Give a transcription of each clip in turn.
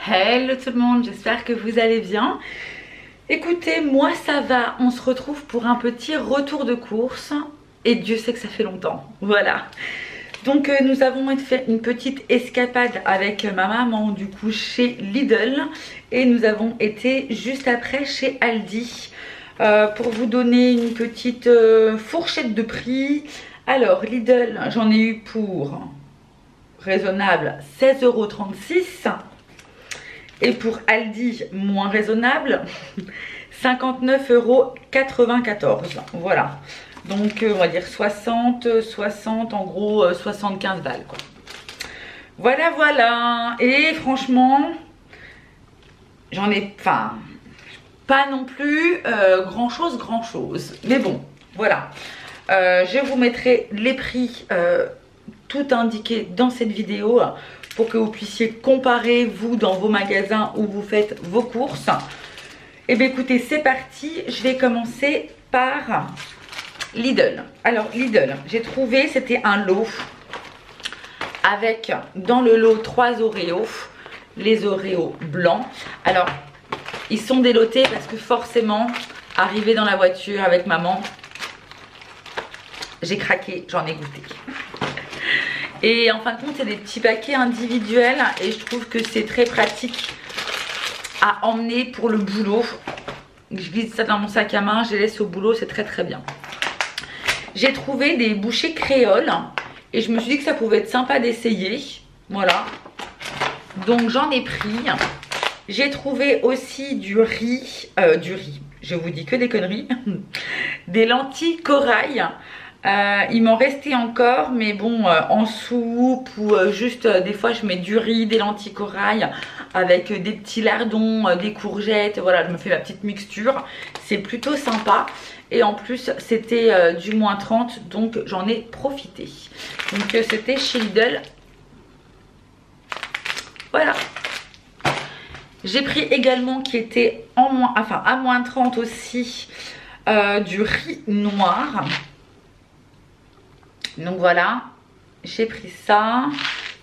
Hello tout le monde, j'espère que vous allez bien. Écoutez, moi ça va, on se retrouve pour un petit retour de course. Et Dieu sait que ça fait longtemps, voilà. Donc nous avons fait une petite escapade avec ma maman du coup chez Lidl. Et nous avons été juste après chez Aldi. Pour vous donner une petite fourchette de prix. Alors Lidl, j'en ai eu pour raisonnable 16,36 €. Et pour Aldi, moins raisonnable, 59,94 €. Voilà. Donc on va dire 60, en gros 75 balles quoi. Voilà, voilà. Et franchement, j'en ai, enfin, pas non plus grand chose. Mais bon, voilà. Je vous mettrai les prix tout indiqués dans cette vidéo pour que vous puissiez comparer vous dans vos magasins où vous faites vos courses. Et bien écoutez, c'est parti. Je vais commencer par Lidl. Alors Lidl, j'ai trouvé, c'était un lot avec dans le lot 3 Oreos, les Oreos blancs. Alors ils sont délotés parce que forcément, arrivé dans la voiture avec maman, j'ai craqué, j'en ai goûté. Et en fin de compte, c'est des petits paquets individuels et je trouve que c'est très pratique à emmener pour le boulot. Je glisse ça dans mon sac à main, je les laisse au boulot, c'est très bien. J'ai trouvé des bouchées créoles et je me suis dit que ça pouvait être sympa d'essayer. Voilà. Donc j'en ai pris. J'ai trouvé aussi du riz. Je vous dis que des conneries. Des lentilles corail. Il m'en restait encore, mais bon, en soupe ou juste des fois je mets du riz, des lentilles corail avec des petits lardons, des courgettes. Voilà, je me fais ma petite mixture. C'est plutôt sympa. Et en plus, c'était du moins 30, donc j'en ai profité. Donc c'était chez Lidl. Voilà. J'ai pris également qui était en moins, enfin à moins 30 aussi, du riz noir. Donc voilà, j'ai pris ça.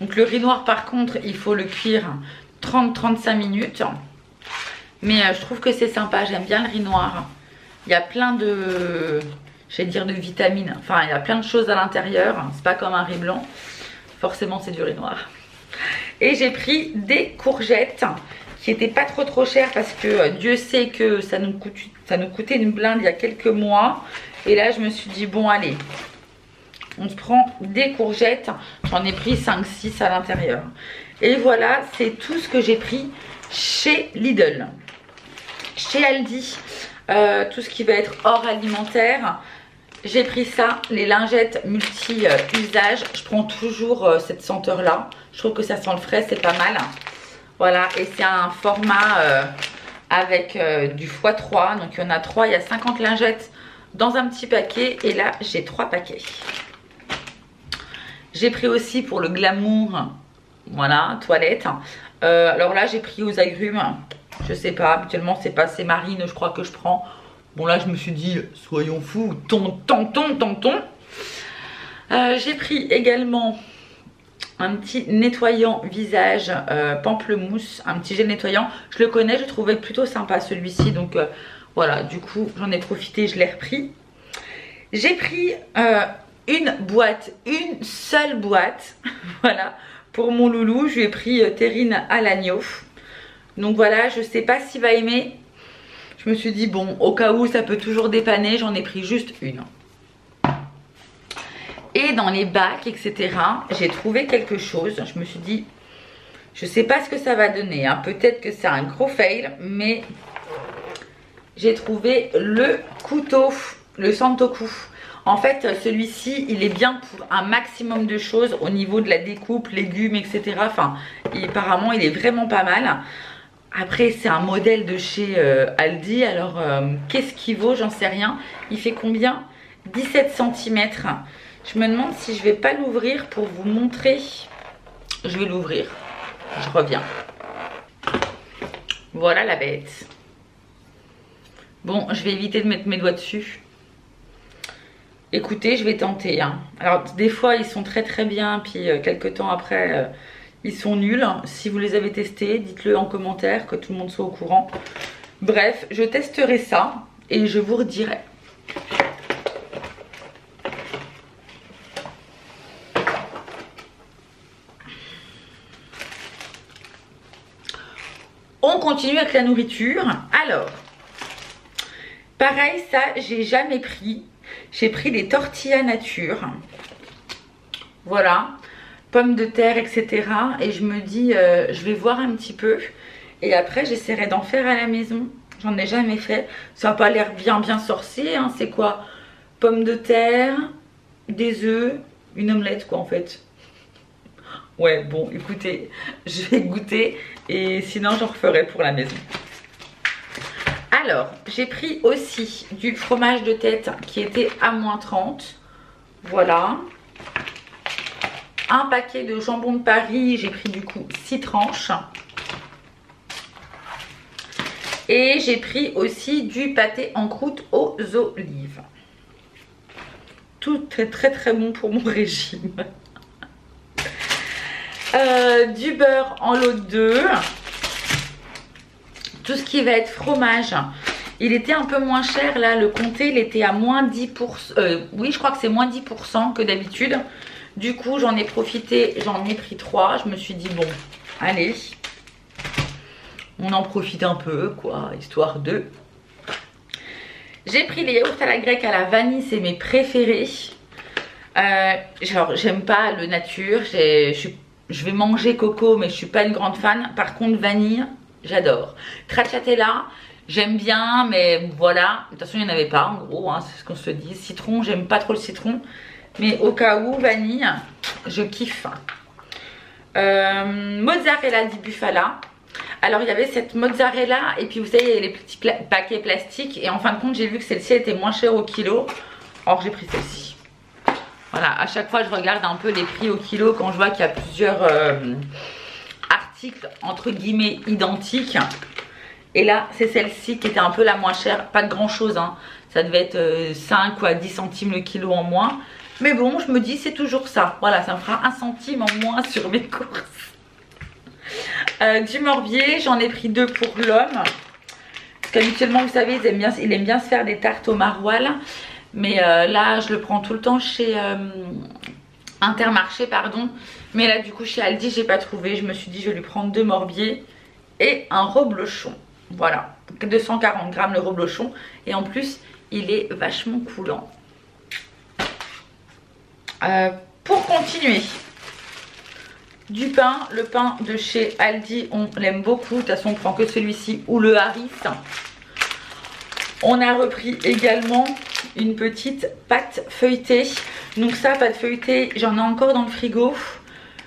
Donc le riz noir par contre, il faut le cuire 30-35 minutes. Mais je trouve que c'est sympa, j'aime bien le riz noir. Il y a plein de, j'allais dire de vitamines. Enfin, il y a plein de choses à l'intérieur. C'est pas comme un riz blanc. Forcément, c'est du riz noir. Et j'ai pris des courgettes qui n'étaient pas trop chères parce que Dieu sait que ça nous coûtait une blinde il y a quelques mois. Et là, je me suis dit, bon allez, on se prend des courgettes. J'en ai pris 5-6 à l'intérieur. Et voilà, c'est tout ce que j'ai pris chez Lidl. Chez Aldi, tout ce qui va être hors alimentaire, j'ai pris ça, les lingettes multi-usage. Je prends toujours cette senteur là. Je trouve que ça sent le frais, c'est pas mal. Voilà, et c'est un format avec du x3. Donc il y en a 3, il y a 50 lingettes dans un petit paquet. Et là, j'ai 3 paquets. J'ai pris aussi pour le glamour, voilà, toilette. Alors là, j'ai pris aux agrumes. Je sais pas, habituellement c'est marine, je crois que je prends. Bon là, je me suis dit, soyons fous, tentons. J'ai pris également un petit nettoyant visage pamplemousse, un petit gel nettoyant. Je le connais, je trouvais plutôt sympa celui-ci. Donc voilà, du coup, j'en ai profité, je l'ai repris. J'ai pris une seule boîte, voilà, pour mon loulou. Je lui ai pris terrine à l'agneau. Donc voilà, je sais pas s'il va aimer. Je me suis dit, bon, au cas où ça peut toujours dépanner, j'en ai pris juste une. Et dans les bacs, etc., j'ai trouvé quelque chose. Je me suis dit, je sais pas ce que ça va donner, hein. Peut-être que c'est un gros fail, mais j'ai trouvé le couteau, le Santoku. En fait, celui-ci, il est bien pour un maximum de choses au niveau de la découpe, légumes, etc. Enfin, apparemment, il est vraiment pas mal. Après, c'est un modèle de chez Aldi. Alors, qu'est-ce qu'il vaut? J'en sais rien. Il fait combien? 17 cm. Je me demande si je vais pas l'ouvrir pour vous montrer. Je vais l'ouvrir. Je reviens. Voilà la bête. Bon, je vais éviter de mettre mes doigts dessus. Écoutez, je vais tenter. Hein. Alors, des fois, ils sont très bien. Puis, quelques temps après, Ils sont nuls. Si vous les avez testés, dites-le en commentaire, que tout le monde soit au courant. Bref, je testerai ça et je vous redirai. On continue avec la nourriture. Alors, pareil, ça, j'ai jamais pris. J'ai pris des tortillas nature. Voilà. Pommes de terre, etc. Et je me dis, je vais voir un petit peu. Et après, j'essaierai d'en faire à la maison. J'en ai jamais fait. Ça n'a pas l'air bien sorcier. Hein. C'est quoi? Pommes de terre, des œufs, une omelette, quoi, en fait. Ouais, bon, écoutez, je vais goûter et sinon j'en referai pour la maison. Alors, j'ai pris aussi du fromage de tête qui était à -30. Voilà. Un paquet de jambon de Paris, j'ai pris du coup 6 tranches. Et j'ai pris aussi du pâté en croûte aux olives. Tout est très bon pour mon régime. Du beurre en lot 2. Tout ce qui va être fromage, il était un peu moins cher là, le comté il était à -10%, oui je crois que c'est -10% que d'habitude. Du coup j'en ai profité, j'en ai pris 3. Je me suis dit bon allez, on en profite un peu quoi, histoire de. J'ai pris les yaourts à la grecque à la vanille, c'est mes préférés. Genre j'aime pas le nature, je vais manger coco mais je suis pas une grande fan. Par contre vanille j'adore. Stracciatella j'aime bien mais voilà, de toute façon il n'y en avait pas en gros hein, c'est ce qu'on se dit. Citron j'aime pas trop le citron mais au cas où vanille je kiffe. Mozzarella di bufala. Alors il y avait cette mozzarella et puis vous savez il y a les petits paquets plastiques et en fin de compte j'ai vu que celle-ci était moins chère au kilo. Or j'ai pris celle-ci. Voilà, à chaque fois je regarde un peu les prix au kilo quand je vois qu'il y a plusieurs articles entre guillemets identiques. Et là c'est celle-ci qui était un peu la moins chère, pas de grand chose hein. Ça devait être 5 ou à 10 centimes le kilo en moins. Mais bon je me dis c'est toujours ça, voilà ça me fera 1 centime en moins sur mes courses. Du morbier, j'en ai pris 2 pour l'homme. Parce qu'habituellement vous savez il aime bien se faire des tartes au maroilles. Mais là je le prends tout le temps chez Intermarché pardon. Mais là du coup chez Aldi j'ai pas trouvé. Je me suis dit je vais lui prendre 2 morbiers et un reblochon. Voilà, 240 grammes le reblochon. Et en plus il est vachement coulant. Pour continuer, du pain, le pain de chez Aldi on l'aime beaucoup. De toute façon on prend que celui-ci ou le Harris. On a repris également une petite pâte feuilletée. Donc ça, pâte feuilletée, j'en ai encore dans le frigo.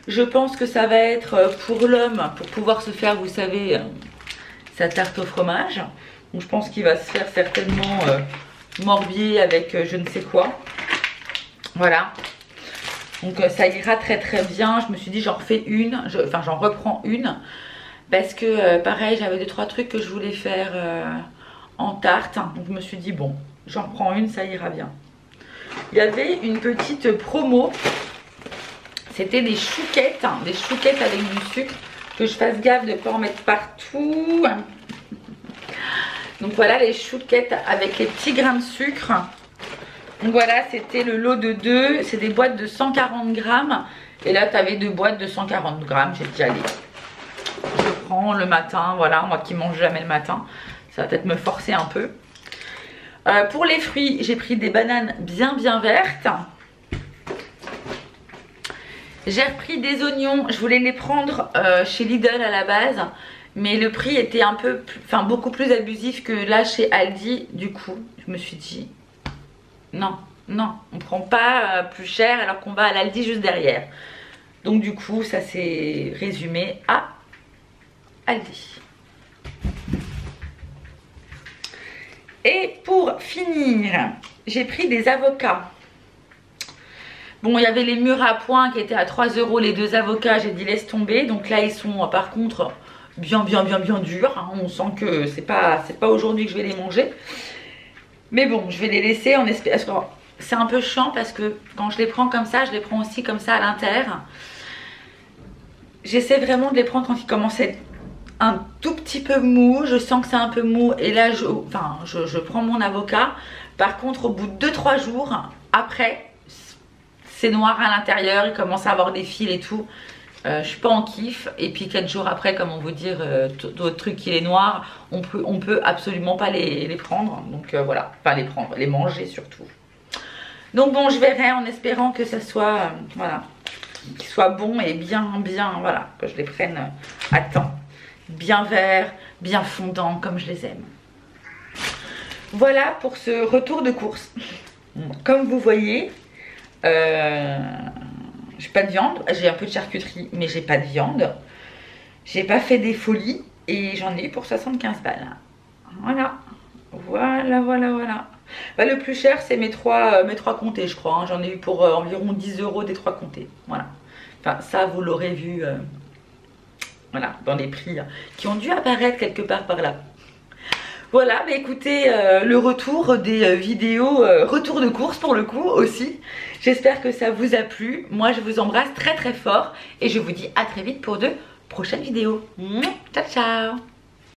Je pense que ça va être pour l'homme, pour pouvoir se faire, vous savez, sa tarte au fromage. Donc je pense qu'il va se faire certainement morbier avec je ne sais quoi. Voilà. Donc ça ira très bien. Je me suis dit j'en refais une, enfin j'en reprends une. Parce que pareil, j'avais 2-3 trucs que je voulais faire en tarte. Donc je me suis dit bon, j'en prends une, ça ira bien. Il y avait une petite promo. C'était des chouquettes avec du sucre. Que je fasse gaffe de ne pas en mettre partout. Donc voilà les chouquettes avec les petits grains de sucre. Donc voilà, c'était le lot de 2. C'est des boîtes de 140 grammes. Et là, tu avais 2 boîtes de 140 grammes. J'ai dit allez, je prends le matin. Voilà, moi qui mange jamais le matin. Ça va peut-être me forcer un peu. Pour les fruits, j'ai pris des bananes bien vertes. J'ai repris des oignons. Je voulais les prendre chez Lidl à la base. Mais le prix était un peu, beaucoup plus abusif que là chez Aldi. Du coup, je me suis dit, non, on prend pas plus cher alors qu'on va à l'Aldi juste derrière. Donc du coup, ça s'est résumé à Aldi. Et pour finir, j'ai pris des avocats. Bon, il y avait les mûrs à point qui étaient à 3 € les 2 avocats. J'ai dit laisse tomber. Donc là, ils sont par contre bien durs. Hein. On sent que c'est pas aujourd'hui que je vais les manger. Mais bon, je vais les laisser en espérant. C'est un peu chiant parce que quand je les prends comme ça, je les prends aussi comme ça à l'intérieur. j'essaie vraiment de les prendre quand ils commencent à être un tout petit peu mou. Je sens que c'est un peu mou et là je prends mon avocat. Par contre au bout de 2-3 jours après, c'est noir à l'intérieur, il commence à avoir des fils et tout. Je suis pas en kiff. Et puis 4 jours après, comment vous dire, d'autres trucs qui est noir, on peut absolument pas les prendre. Donc voilà, pas les prendre, les manger surtout. Donc bon, je verrai en espérant que ça soit voilà, qu'ils soient bons et bien, voilà, que je les prenne à temps. Bien verts, bien fondants comme je les aime. Voilà pour ce retour de course. Comme vous voyez, j'ai pas de viande, j'ai un peu de charcuterie mais j'ai pas de viande. J'ai pas fait des folies et j'en ai eu pour 75 balles. Voilà. Bah, le plus cher c'est mes trois comtés je crois, hein. J'en ai eu pour environ 10 € des 3 comtés. Voilà. Enfin ça vous l'aurez vu voilà, dans les prix qui ont dû apparaître quelque part par là. Voilà, bah écoutez, le retour des vidéos, retour de course pour le coup aussi. J'espère que ça vous a plu. Moi, je vous embrasse très très fort et je vous dis à très vite pour de prochaines vidéos. Ciao, ciao!